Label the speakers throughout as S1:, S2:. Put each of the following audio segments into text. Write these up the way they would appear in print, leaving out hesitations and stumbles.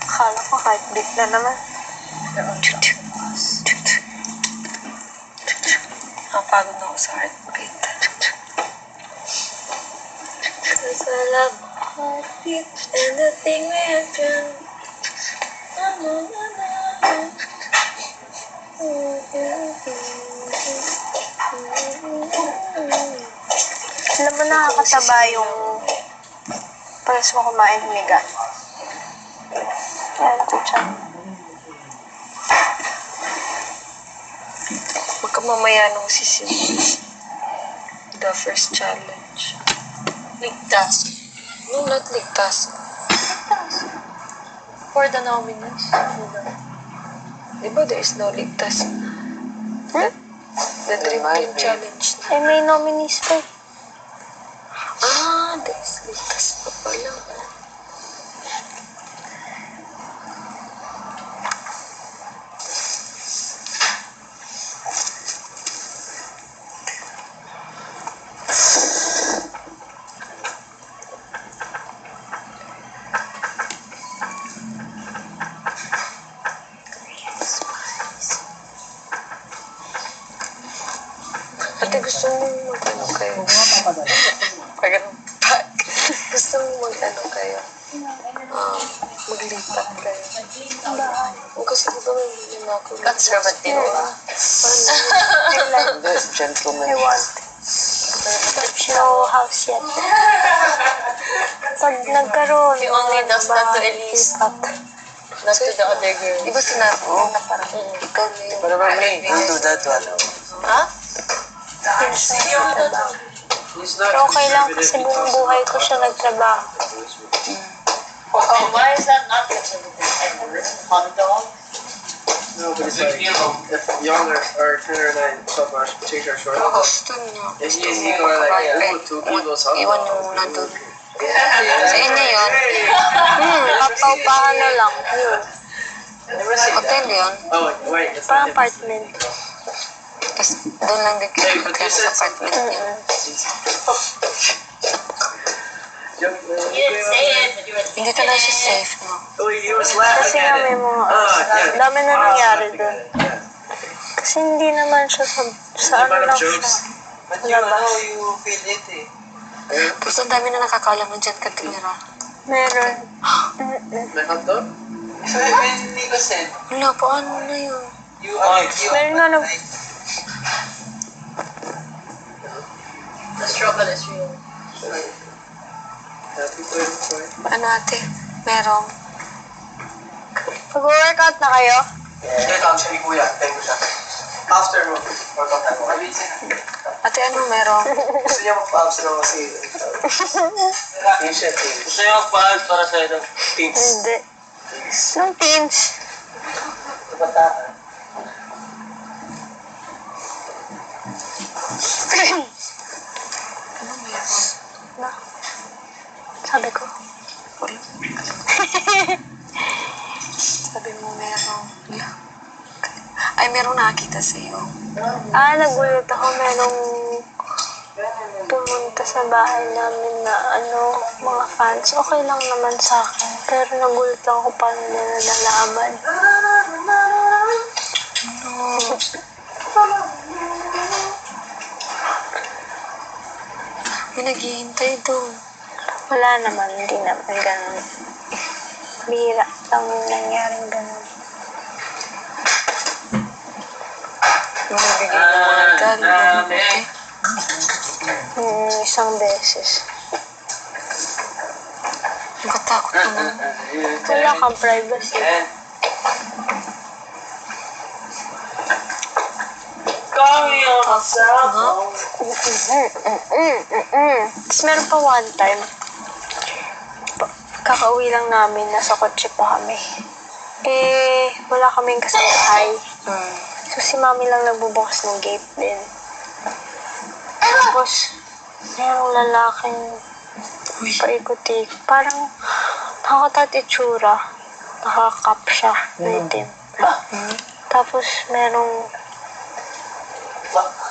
S1: Akala ko kahit beat na naman.
S2: Ang pagod na ako sa heartbeat.
S1: Cause I love heartbeat and the thing we have done. Alam mo, nakakataba yung paras mo kumain humiga. Yan, ito dyan.
S2: Magkamamaya nung sisimula. The first challenge.
S3: Ligtas.
S2: No, not ligtas.
S3: For the nominees.
S2: Diba there is no ligtas? The Dream Team Challenge na.
S1: Ay, may nominees pa eh.
S2: Ah, there is ligtas pa pala. Ate, gusto mo mag-ano kayo? Pag-pack. Gusto mo mag-ano kayo? Maglipat kayo. Kasi di ba may hindi na ako.
S3: Conservative ba?
S1: I
S4: Gentleman.
S1: want. No house yet. Pag nagkaroon,
S3: He only does that to Elise.
S1: lipat.
S3: Not to the other girl.
S2: Di ba sinabi mo na parang ikaw na yung...
S4: What about me? Don't do that one.
S3: Ha?
S1: Pinsan sa trabaho. Pero okay lang kasi buong buhay ko siya nagtrabaho.
S3: And why is that not conservative? Hot dog?
S4: No, but it's like, if young or 10 or 9 so much, take our short.
S2: Gusto niya.
S4: It's easy or like, oh, 2 kilos hot
S2: Iwan
S4: dog.
S2: niyo muna doon. Sa inyo yun?
S1: Papaano lang. Yun.
S2: Hotel yun?
S4: Oh, wait, it's
S1: Parang
S4: not
S1: apartment.
S2: Tapos doon lang din kayo hotel sa apartment niyo.
S3: You didn't say it, but you were
S2: Hindi talaga siya safe, no?
S4: Oh, he was laughing
S1: Kasi nga
S4: at
S1: may
S4: it.
S1: mga,
S4: Yeah.
S1: dami na nangyari
S4: Laughing
S1: doon.
S4: at it, yeah.
S1: Kasi hindi naman siya sa ano lang siya.
S4: But you know how you feel it eh.
S2: Tapos ang dami na nakakalam na dyan katimira.
S1: Meron.
S4: May hot dog? So, when Nico said,
S2: Wala, paano na yun?
S4: you
S1: Meron nga nag...
S3: The struggle is real.
S4: Happy 24.
S2: Ano ate? Merong.
S1: Mag-workout na kayo?
S4: Ito ang siya ni Kuya. Thank you siya. After mo, workout tayo.
S2: Ate, ano merong?
S4: Gusto niya mag-abs na kasi. T-shirt eh.
S5: Gusto niyo magpa-out para sa ito?
S4: Teens.
S1: Hindi. Nung teens.
S4: Kabataan.
S2: Ano meron?
S1: Na. Sabi ko.
S2: Wala. Sabi mo merong. Ay, merong nakakita sa'yo.
S1: Nagulat ako. Merong pumunta sa bahay namin na mga fans. Okay lang naman sa akin. Pero nagulat lang ako paano nila nalaman.
S2: May naghihintay doon.
S1: Wala naman. Hindi naman ganun. Bihira lang yung nangyaring ganun.
S2: Yung bibigay ng mga regalo.
S1: Isang beses.
S2: Nakatakot naman.
S1: Wala kang privacy. Tapos meron pa one time, kakauwi lang namin, nasa kotse pa kami. Wala kaming kasangkay. So si mami lang nagbubukas ng gate din. Tapos, merong lalaking paikot-ikot. Parang nakatat itsura. Nakakap siya. Itim. Tapos merong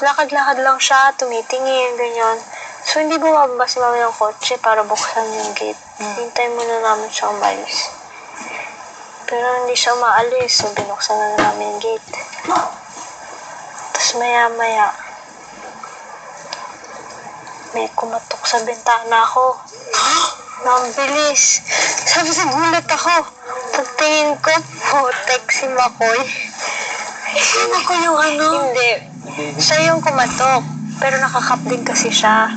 S1: Lakad-lakad lang siya, tumitingin, ganyan. So, hindi bumababa si mami ng kotse para buksan yung gate. Hintay muna namin siya umalis. Pero hindi siya umaalis, so binuksan na namin yung gate. Tapos maya-maya, may kumatok sa bintana ko. Nang bilis. Sabi sa gulat ako. Pagtingin ko, putek si Makoy.
S2: Ano ko yung ano?
S1: Hindi. Siya yung kumatok. Pero nakakap din kasi siya.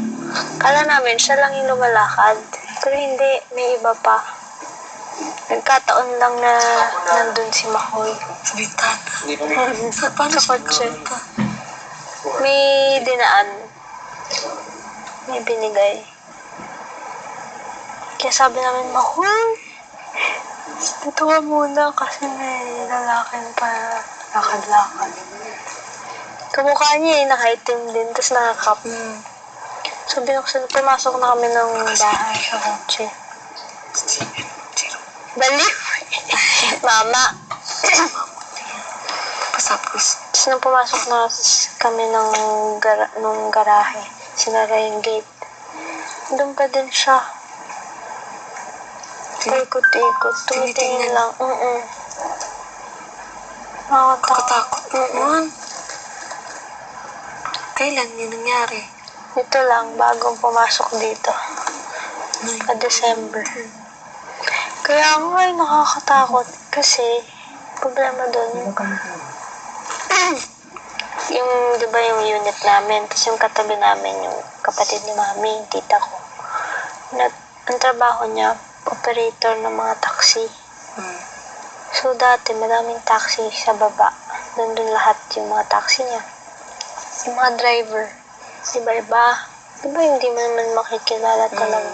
S1: Kala namin, siya lang yung lumalakad. Pero hindi, may iba pa. Nagkataon lang na nandun si Makoy.
S2: Sa bintana.
S4: Hindi pa
S2: Sa paano
S1: Sa kotse. May dinaan. May binigay. Kaya sabi namin, Makoy, dito ka muna kasi may lalaking pa lakad-lakad. Kamukha niya eh, nakaitim din, tapos nakakap. So, pumasok na kami ng bahay sa kotse. Baliw! Mama!
S2: Pasapos.
S1: Tapos nung pumasok na kami nung garahe, sinara yung gate. Doon pa din siya. Paikot-ikot. Tumitingin lang. Nakakatakot.
S2: Katakot naman. Kailan yun nangyari?
S1: Ito lang, bagong pumasok dito. Sa December. Kaya nga ay nakakatakot. Kasi, problema doon yung, di ba yung unit namin, tapos yung katabi namin, yung kapatid ni mami, yung tita ko. Ang trabaho niya, operator ng mga taxi. So, dati, madaming taxi sa baba. Nandun lahat yung mga taxi niya. Yung mga driver. Iba-iba. Diba hindi mo naman makikilala talaga.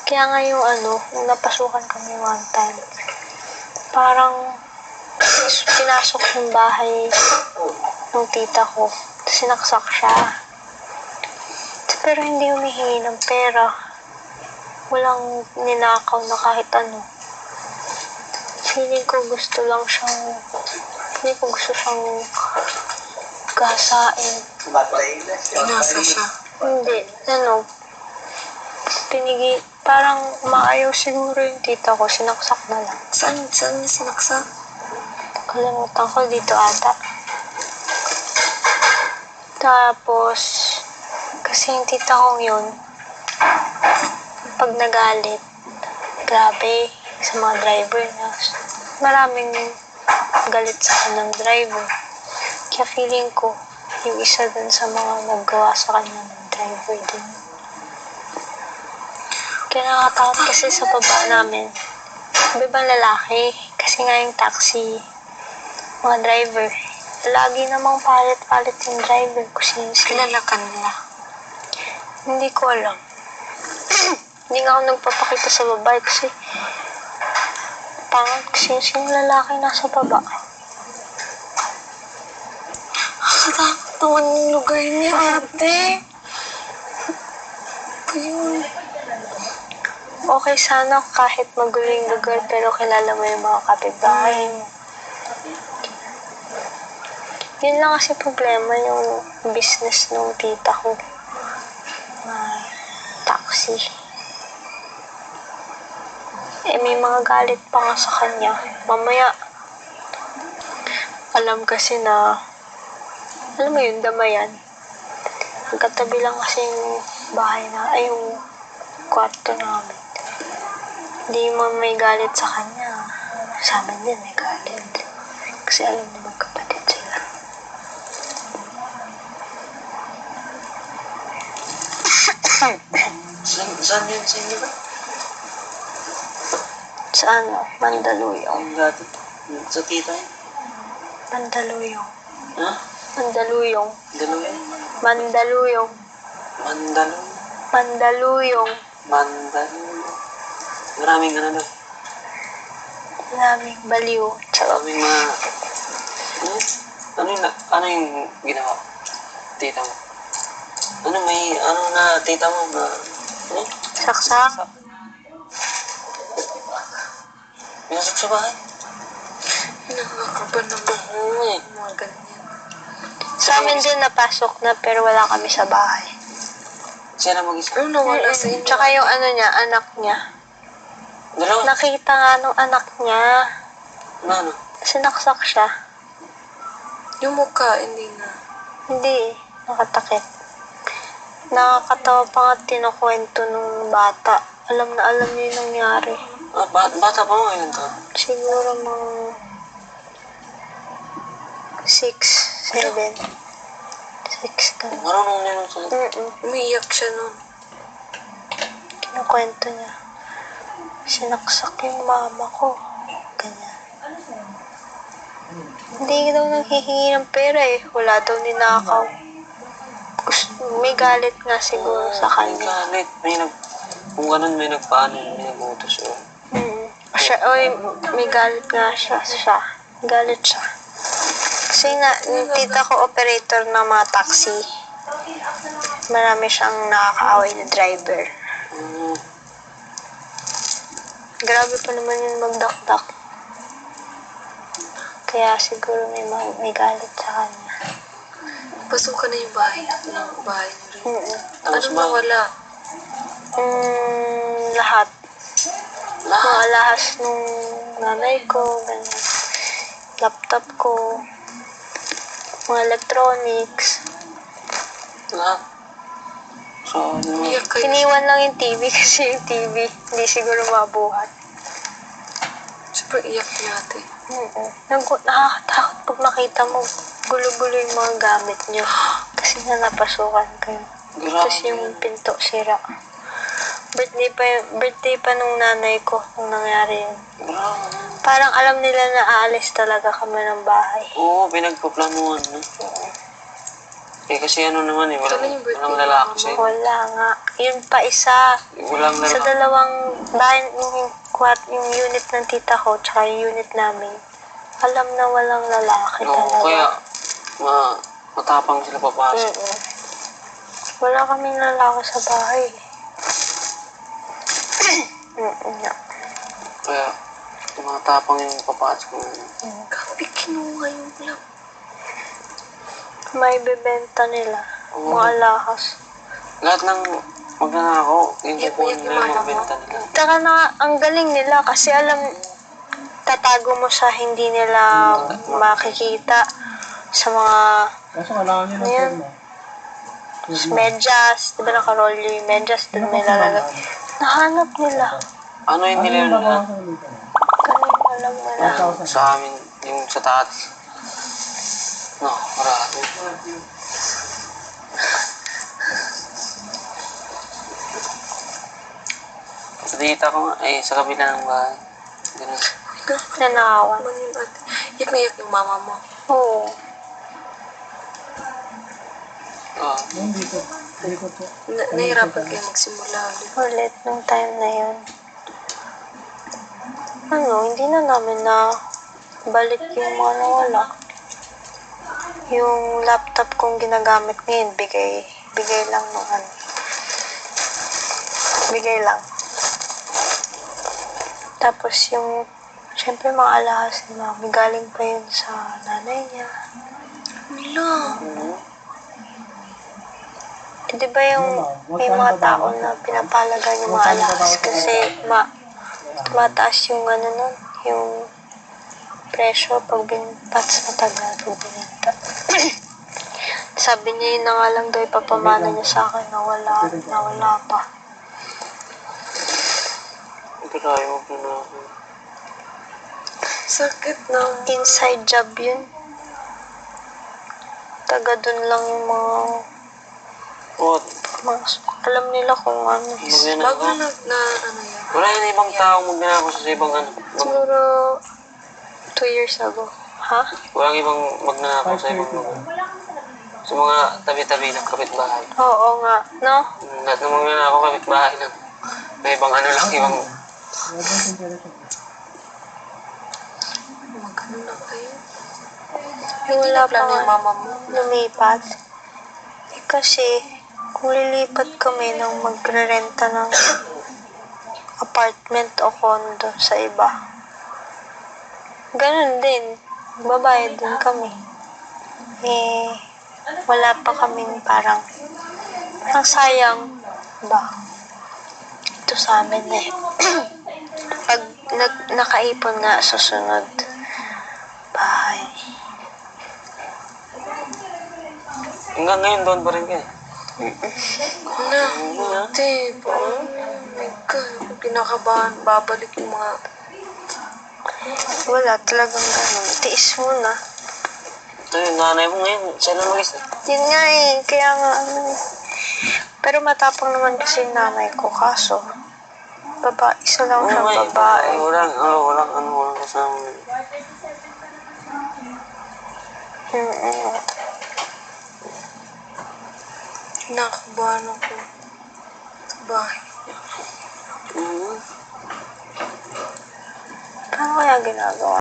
S1: Kaya nga yung nung napasukan kami one time, parang pinasok yung bahay ng tita ko. Tapos sinaksak siya. Pero hindi humihingi ng pera. Walang ninakaw na kahit ano. Feeling ko gusto siyang gasain.
S2: Inasa siya.
S1: Hindi, parang maayaw siguro yung tita ko, sinaksak na lang.
S2: Saan niya sinaksak?
S1: Kalimutan ko dito ata. Tapos, kasi yung tita kong yun, pag nagalit, grabe, sa mga driver na, maraming galit sa kanang driver. Kaya feeling ko, yung isa dun sa mga naggawa sa kanya ng driver din. Kaya nakatakot kasi sa baba namin. Ibang lalaki, kasi nga yung taxi, mga driver, lagi namang palit-palit yung driver kung sino sila.
S2: Kilala ka nila.
S1: Hindi ko alam. Hindi nga ako nagpapakita sa babae kasi pangat kasi yung lalaki nasa baba.
S2: Katakot naman yung lugar niya, ate. Ayun.
S1: Okay sana kahit maguling lugar pero kilala mo yung mga kapitbahay mo. Yun lang kasi problema yung business ng tita ko. Taxi. May mga galit pa nga sa kanya. Mamaya, alam kasi na, alam mo yun, damayan. Magkatabi lang kasi yung bahay na, ay yung kwarto namin. Hindi mo may galit sa kanya. Sa amin din may galit. Kasi alam na magkapatid sila.
S5: Saan yun sa inyo ba?
S1: Sa Mandaluyong.
S5: Ang dati. Sa tita yun.
S1: Mandaluyong.
S5: Ha?
S1: Mandaluyong.
S5: Dalawa yun.
S1: Mandaluyong.
S5: Mandalo.
S1: Mandaluyong.
S5: Mandalo. Maraming ano doon.
S1: Maraming baliw. Tsaka
S5: Maraming mga... Ano yung ginawa? Tita mo? Na tita mo na... Ano?
S1: saksak.
S5: Pinasok sa bahay?
S2: Nakakaba naman.
S5: Oo eh.
S2: Mga ganyan.
S1: Sa Sa amin din napasok na pero wala kami sa bahay.
S5: Siya lang mag-isa.
S2: Ano nawala sa inyo?
S1: Tsaka yung ano niya, anak niya.
S5: Dalawa.
S1: Nakita nga nung anak niya.
S5: Na ano?
S1: Sinaksak siya.
S2: Yung mukha, hindi na.
S1: Hindi, nakatakip. Nakakatawa pa nga tinukwento nung bata. Alam na alam niya yung nangyari.
S5: Ah, bata pa mo ilan taon?
S1: Siguro mga 6, 7. 6 ka.
S5: Marunong niya nung salita.
S2: Umiiyak siya nun.
S1: Kinukwento niya. Sinaksak yung mama ko. Ganyan. Hindi daw nanghihingi ng pera eh. Wala daw ninakaw. May galit nga siguro sa
S5: May
S1: kanya.
S5: galit. Kung ganun may nagpaano, may nagutos yun.
S1: Siya, may galit nga siya. Galit siya. Kasi nga, yung tita ko operator ng mga taxi. Marami siyang nakakaaway na driver. Grabe pa naman yung magdakdak. Kaya siguro may galit sa kanya.
S2: Pasukan na yung bahay niyo rin.
S5: Tapos
S2: Anong nawala?
S1: Lahat. Mga lahas nung nanay ko, ganyan. Laptop ko, mga electronics.
S5: Lahat. So, ano?
S2: Umiiyak kayo.
S1: Iniwan lang yung TV kasi yung TV hindi siguro mabuhat.
S2: Super iyak niya ate.
S1: Nakakatakot pag makita mo gulo-gulo yung mga gamit nyo. Kasi nga napasukan kayo. Tapos yung pinto sira. Birthday pa nung nanay ko nung nangyari yun. Parang alam nila na aalis talaga kami ng bahay.
S5: Oo, pinagpaplanuhan na. Eh, kasi ano naman eh,
S2: Kailan yung birthday
S5: walang lalaki
S2: mo,
S5: sa'yo.
S1: Wala nga. Yun pa isa.
S5: Walang
S1: Sa
S5: lalaki.
S1: dalawang bahay, yung unit ng tita ko, tsaka yung unit namin, alam na walang lalaki
S5: Oo,
S1: talaga.
S5: kaya matapang sila papasok.
S1: Wala kaming lalaki sa bahay. Nga.
S5: Kaya matapang yung papasok mo.
S2: Grabe, kinuha yung vlog.
S1: May bebenta nila.
S5: Oo.
S1: Mga alahas.
S5: Lahat ng magnanakaw, yung
S2: Iyak
S5: kukunin
S2: yung
S5: nila yung
S2: mama mo.
S5: magbenta nila.
S1: Tsaka na, ang galing nila kasi tatago mo sa hindi nila makikita sa mga
S4: Kaso kailangan nyo ng
S1: Ayan. medyas. Diba nakarolyo yung medyas? Doon may lalagay. Nahanap nila.
S5: Ano yung nila na
S1: Ganun alam mo na.
S5: sa amin, yung sa taas? No, marami. Sa tita ko nga, sa kabila ng bahay. Ganun.
S1: Nanawan.
S2: Naman yung ate. Iyak na iyak yung mama mo.
S1: Oo.
S5: Oo.
S2: Nahirapan kayo magsimula ulit.
S1: Ulit nung time na yun. Hindi na namin na balik yung mga nawala. Yung laptop kong ginagamit ngayon, bigay lang nung Bigay lang. Tapos yung, syempre mga alahas ni mami, galing pa yun sa nanay niya.
S2: Mila.
S1: Di ba yung may mga tao na pinapalagan yung mga alahas kasi mataas yung nun, yung presyo pag pats matagal pag binenta. Sabi niya yun na nga lang daw ipapamana niya sa akin na wala pa.
S5: Grabe mo po na ako.
S2: Sakit na.
S1: Inside job yun. Taga dun lang yung mga alam nila kung ano.
S2: Bago na ano yan.
S5: Wala yung ibang taong magnanakaw sa ibang
S1: Siguro 2 years ago. Ha?
S5: Walang ibang magnanakaw sa ibang sa mga tabi-tabi ng kapitbahay.
S1: Oo nga. No?
S5: Lahat ng magnanakaw kapitbahay lang. May ibang ibang
S2: Magano na kayo.
S1: Wala pa
S2: Plano yung
S1: nga
S2: mama mo.
S1: lumipat. Kasi kung lilipat kami nang magre-renta ng apartment o condo sa iba, ganun din. Babayad din kami. wala pa kaming parang sayang ba? Ito sa amin eh. Pag nakaipon nga, susunod bahay.
S5: Hanggang ngayon doon pa rin kayo.
S2: Na, ate, oh my God, kinakabahan, babalik yung mga...
S1: Wala talagang ganun. Tiis muna.
S5: Ito yung nanay mo ngayon. Siya na mag-isa.
S1: Yun nga eh. Kaya nga pero matapang naman kasi yung nanay ko. Kaso, isa lang siyang babae.
S5: Walang kasama.
S2: Kinakabahan ako. Bahay.
S1: Paano kaya ginagawa?